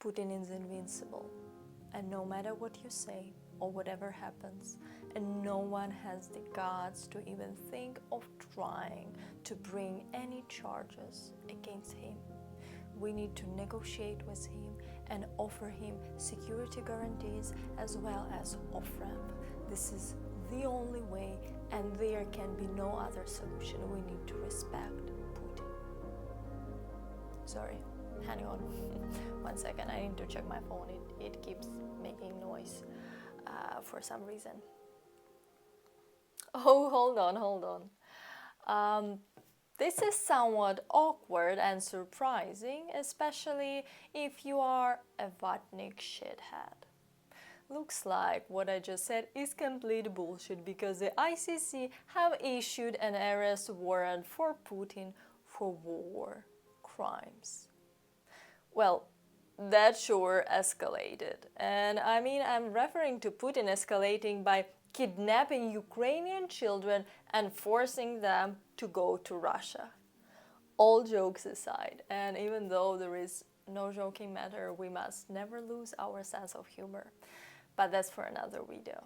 Putin is invincible, and no matter what you say or whatever happens, and no one has the guts to even think of trying to bring any charges against him. We need to negotiate with him and offer him security guarantees as well as off-ramp. This is the only way, and there can be no other solution. We need to respect Putin. Sorry, hang on. 1 second, I need to check my phone. It keeps making noise for some reason. Oh, hold on. This is somewhat awkward and surprising, especially if you are a Vatnik shithead. Looks like what I just said is complete bullshit, because the ICC have issued an arrest warrant for Putin for war crimes. Well, that sure escalated. And I mean, I'm referring to Putin escalating by kidnapping Ukrainian children and forcing them to go to Russia. All jokes aside, and even though there is no joking matter, we must never lose our sense of humor. But that's for another video.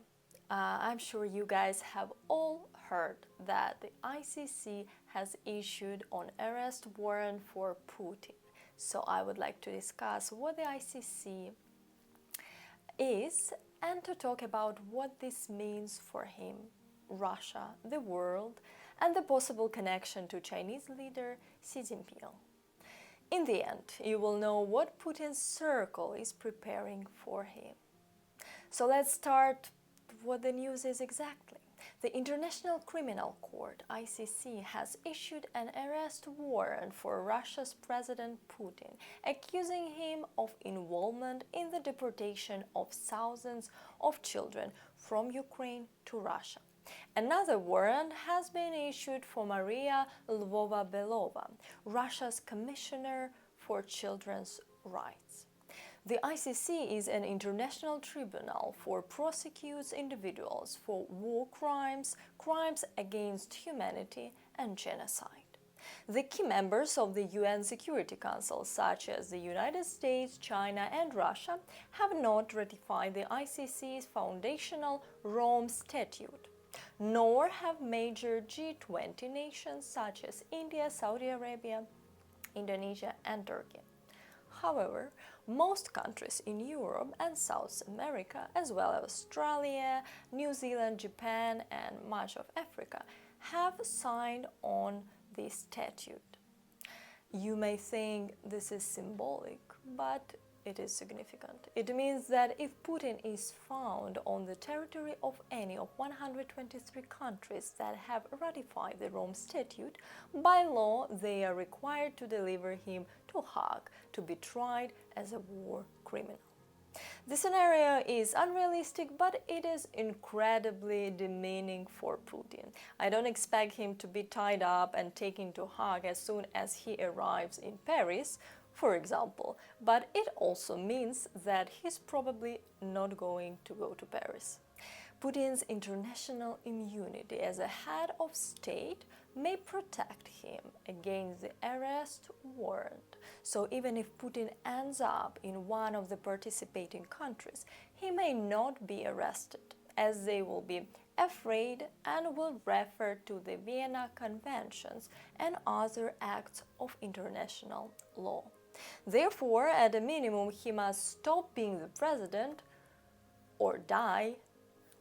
I'm sure you guys have all heard that the ICC has issued an arrest warrant for Putin. So I would like to discuss what the ICC is and to talk about what this means for him, Russia, the world, and the possible connection to Chinese leader Xi Jinping. In the end, you will know what Putin's circle is preparing for him. So let's start what the news is exactly. The International Criminal Court, ICC, has issued an arrest warrant for Russia's President Putin, accusing him of involvement in the deportation of thousands of children from Ukraine to Russia. Another warrant has been issued for Maria Lvova-Belova, Russia's Commissioner for Children's Rights. The ICC is an international tribunal for prosecutes individuals for war crimes, crimes against humanity, and genocide. The key members of the UN Security Council, such as the United States, China, and Russia, have not ratified the ICC's foundational Rome Statute, nor have major G20 nations such as India, Saudi Arabia, Indonesia, and Turkey. However, most countries in Europe and South America, as well as Australia, New Zealand, Japan, and much of Africa, have signed on this statute. You may think this is symbolic, but it is significant. It means that if Putin is found on the territory of any of 123 countries that have ratified the Rome Statute, by law they are required to deliver him to Hague to be tried as a war criminal. The scenario is unrealistic, but it is incredibly demeaning for Putin. I don't expect him to be tied up and taken to Hague as soon as he arrives in Paris, for example, but it also means that he's probably not going to go to Paris. Putin's international immunity as a head of state may protect him against the arrest warrant. So even if Putin ends up in one of the participating countries, he may not be arrested, as they will be afraid and will refer to the Vienna Conventions and other acts of international law. Therefore, at a minimum, he must stop being the president, or die,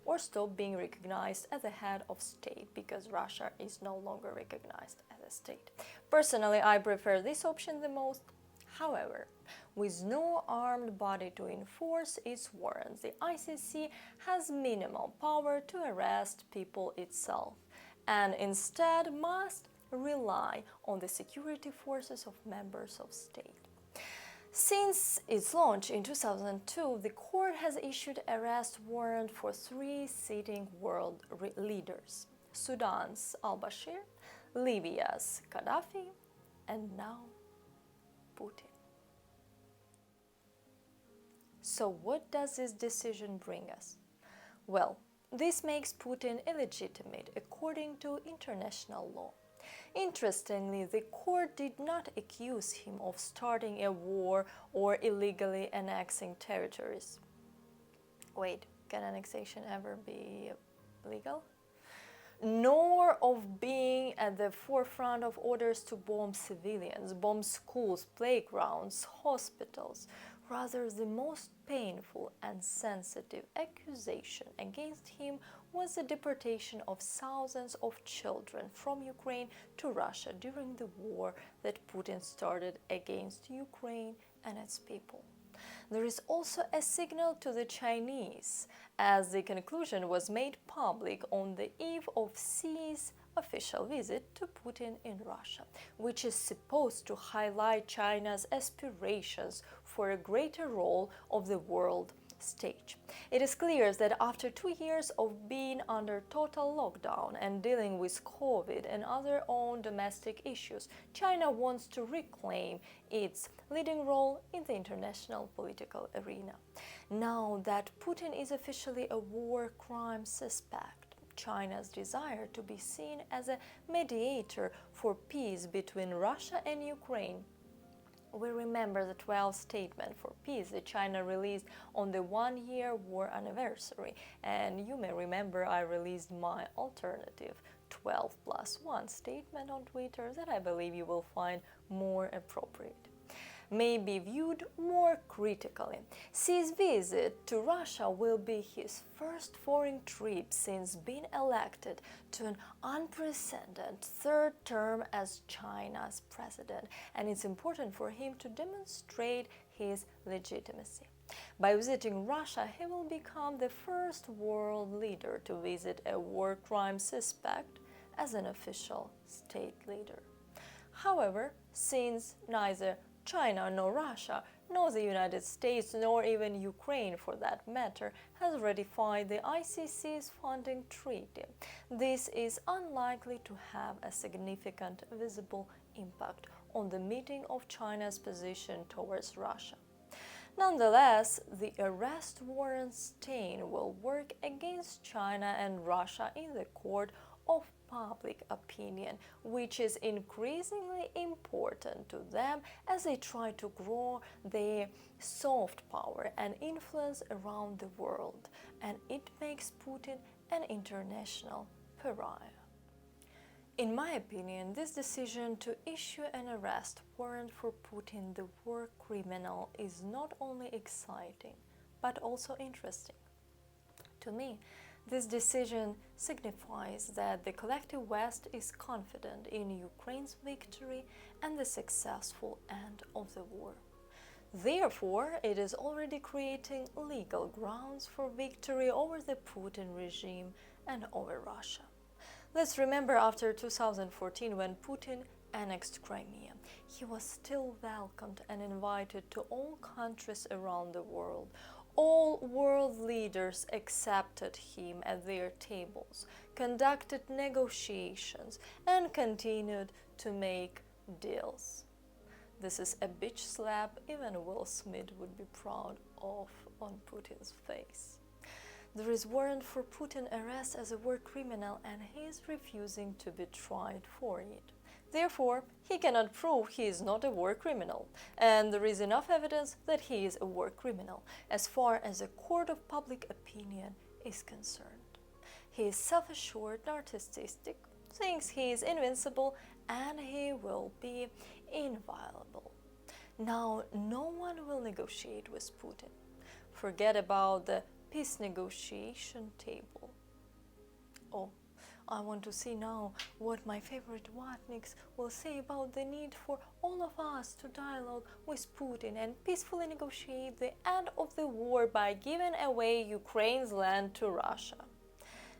or stop being recognized as the head of state, because Russia is no longer recognized as a state. Personally, I prefer this option the most. However, with no armed body to enforce its warrants, the ICC has minimal power to arrest people itself, and instead must rely on the security forces of members of state. Since its launch in 2002, the court has issued arrest warrant for 3 sitting world leaders: Sudan's al-Bashir, Libya's Gaddafi, and now Putin. So what does this decision bring us? Well, this makes Putin illegitimate according to international law. Interestingly, the court did not accuse him of starting a war or illegally annexing territories. Wait, can annexation ever be legal? Nor of being at the forefront of orders to bomb civilians, bomb schools, playgrounds, hospitals. Rather, the most painful and sensitive accusation against him was the deportation of thousands of children from Ukraine to Russia during the war that Putin started against Ukraine and its people. There is also a signal to the Chinese, as the conclusion was made public on the eve of Xi's official visit to Putin in Russia, which is supposed to highlight China's aspirations for a greater role of the world stage. It is clear that after 2 years of being under total lockdown and dealing with COVID and other own domestic issues, China wants to reclaim its leading role in the international political arena. Now that Putin is officially a war crime suspect, China's desire to be seen as a mediator for peace between Russia and Ukraine. We remember the 12th statement for peace that China released on the one-year war anniversary, and you may remember I released my alternative 12+1 statement on Twitter that I believe you will find more appropriate. May be viewed more critically. Xi's visit to Russia will be his first foreign trip since being elected to an unprecedented third term as China's president, and it's important for him to demonstrate his legitimacy. By visiting Russia, he will become the first world leader to visit a war crime suspect as an official state leader. However, since neither China nor Russia, nor the United States, nor even Ukraine for that matter, has ratified the ICC's funding treaty, this is unlikely to have a significant visible impact on the meeting of China's position towards Russia. Nonetheless, the arrest warrant stain will work against China and Russia in the court of public opinion, which is increasingly important to them as they try to grow their soft power and influence around the world, and it makes Putin an international pariah. In my opinion, this decision to issue an arrest warrant for Putin, the war criminal, is not only exciting, but also interesting. To me, this decision signifies that the collective West is confident in Ukraine's victory and the successful end of the war. Therefore, it is already creating legal grounds for victory over the Putin regime and over Russia. Let's remember after 2014, when Putin annexed Crimea, he was still welcomed and invited to all countries around the world. All world leaders accepted him at their tables, conducted negotiations, and continued to make deals. This is a bitch slap even Will Smith would be proud of on Putin's face. There is warrant for Putin arrest as a war criminal, and he is refusing to be tried for it. Therefore, he cannot prove he is not a war criminal, and there is enough evidence that he is a war criminal as far as a court of public opinion is concerned. He is self-assured, narcissistic, thinks he is invincible, and he will be inviolable. Now, no one will negotiate with Putin. Forget about the peace negotiation table. Oh, I want to see now what my favorite Vatniks will say about the need for all of us to dialogue with Putin and peacefully negotiate the end of the war by giving away Ukraine's land to Russia.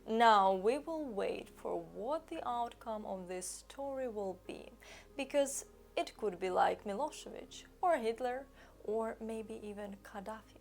Now we will wait for what the outcome of this story will be, because it could be like Milosevic or Hitler or maybe even Gaddafi.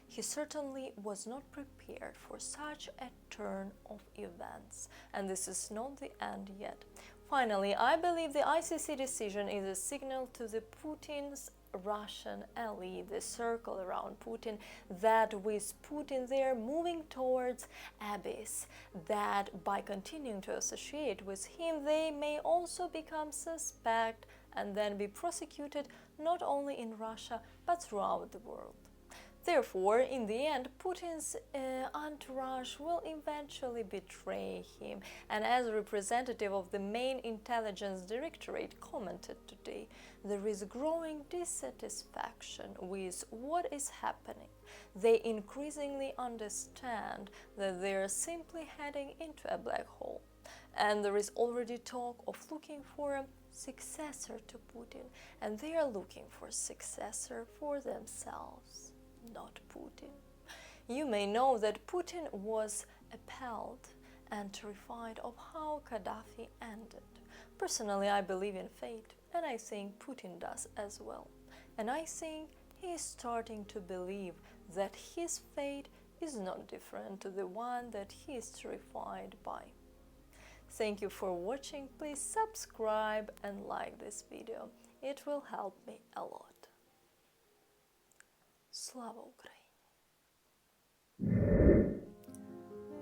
He certainly was not prepared for such a turn of events, and this is not the end yet. Finally, I believe the ICC decision is a signal to the Putin's Russian elite, the circle around Putin, that with Putin there moving towards abyss, that by continuing to associate with him, they may also become suspect and then be prosecuted not only in Russia but throughout the world. Therefore, in the end, Putin's entourage will eventually betray him. And as a representative of the main intelligence directorate commented today, there is growing dissatisfaction with what is happening. They increasingly understand that they are simply heading into a black hole. And there is already talk of looking for a successor to Putin. And they are looking for a successor for themselves, not Putin. You may know that Putin was appalled and terrified of how Gaddafi ended. Personally, I believe in fate, and I think Putin does as well. And I think he is starting to believe that his fate is not different to the one that he is terrified by. Thank you for watching. Please subscribe and like this video. It will help me a lot. Slava Ukraini.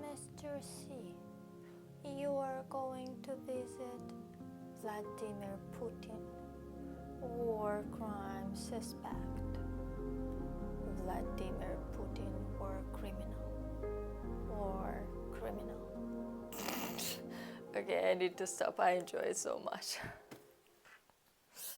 Mr. C, you are going to visit Vladimir Putin, war crime suspect. Vladimir Putin, war criminal. War criminal. Okay, I need to stop. I enjoy it so much.